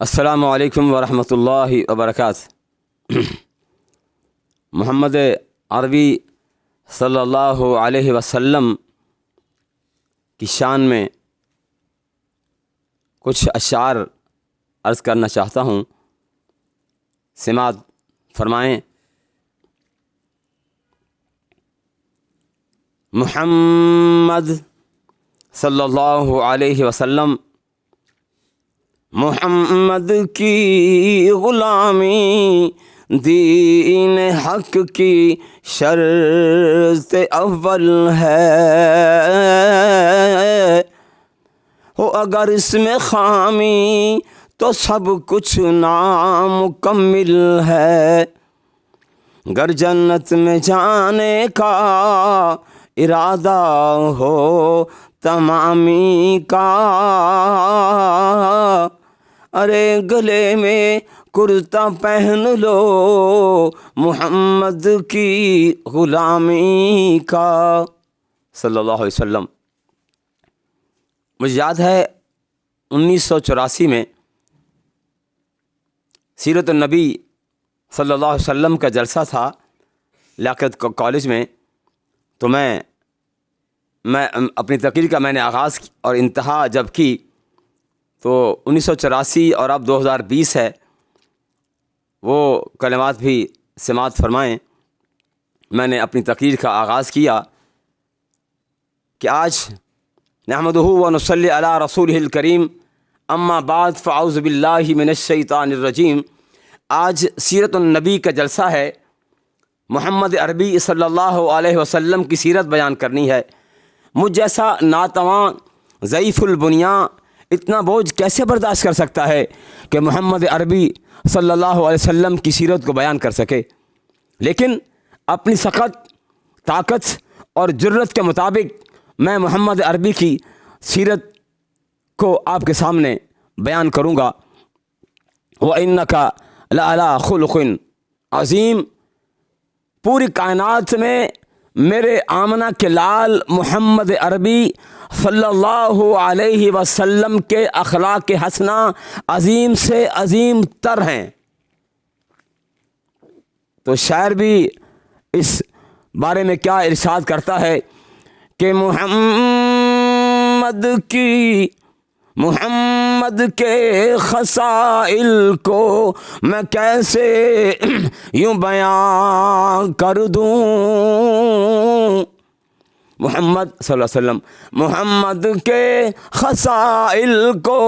السلام علیکم ورحمۃ اللہ وبرکاتہ۔ محمد عربی صلی اللہ علیہ وسلم کی شان میں کچھ اشعار عرض کرنا چاہتا ہوں، سماعت فرمائیں۔ محمد صلی اللہ علیہ وسلم، محمد کی غلامی دین حق کی شرط اول ہے، ہو اگر اس میں خامی تو سب کچھ نامکمل ہے، گر جنت میں جانے کا ارادہ ہو تمامی کا، ارے گلے میں کرتا پہن لو محمد کی غلامی کا صلی اللہ علیہ وسلم۔ مجھے یاد ہے 1984 میں سیرت النبی صلی اللہ علیہ وسلم کا جلسہ تھا لیاقت کالج میں، تو میں اپنی تقریر کا میں نے آغاز اور انتہا جب کی تو 1984 اور اب 2020 ہے، وہ کلمات بھی سماعت فرمائیں۔ میں نے اپنی تقریر کا آغاز کیا کہ آج نحمدہ و نصلی علی رسولہ الکریم، اما بعد فاعوذ باللہ من الشیطان الرجیم۔ آج سیرت النبی کا جلسہ ہے، محمد عربی صلی اللہ علیہ وسلم کی سیرت بیان کرنی ہے۔ مجھ جیسا ناتواں ضعیف البنیاں اتنا بوجھ کیسے برداشت کر سکتا ہے کہ محمد عربی صلی اللہ علیہ وسلم کی سیرت کو بیان کر سکے؟ لیکن اپنی سخت طاقت اور جرت کے مطابق میں محمد عربی کی سیرت کو آپ کے سامنے بیان کروں گا۔ وَإِنَّكَ لَعَلَىٰ خُلُقٍ عظیم، پوری کائنات میں میرے آمنہ کے لال محمد عربی صلی اللہ علیہ وسلم کے اخلاق حسنہ عظیم سے عظیم تر ہیں۔ تو شاعر بھی اس بارے میں کیا ارشاد کرتا ہے کہ محمد کے خصائل کو میں کیسے یوں بیان کر دوں، محمد صلی اللہ علیہ وسلم، محمد کے خصائل کو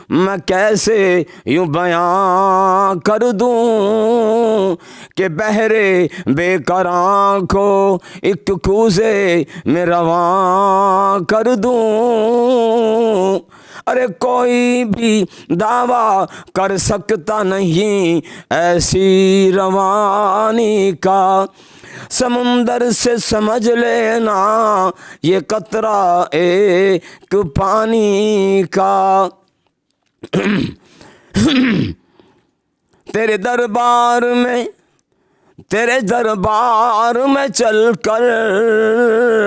میں کیسے یوں بیان کر دوں کہ بہرے بے قراں کو ایک کوزے میں رواں کر دوں، ارے کوئی بھی دعویٰ کر سکتا نہیں ایسی روانی کا، سمندر سے سمجھ لینا یہ قطرہ ایک پانی کا، تیرے دربار میں چل کر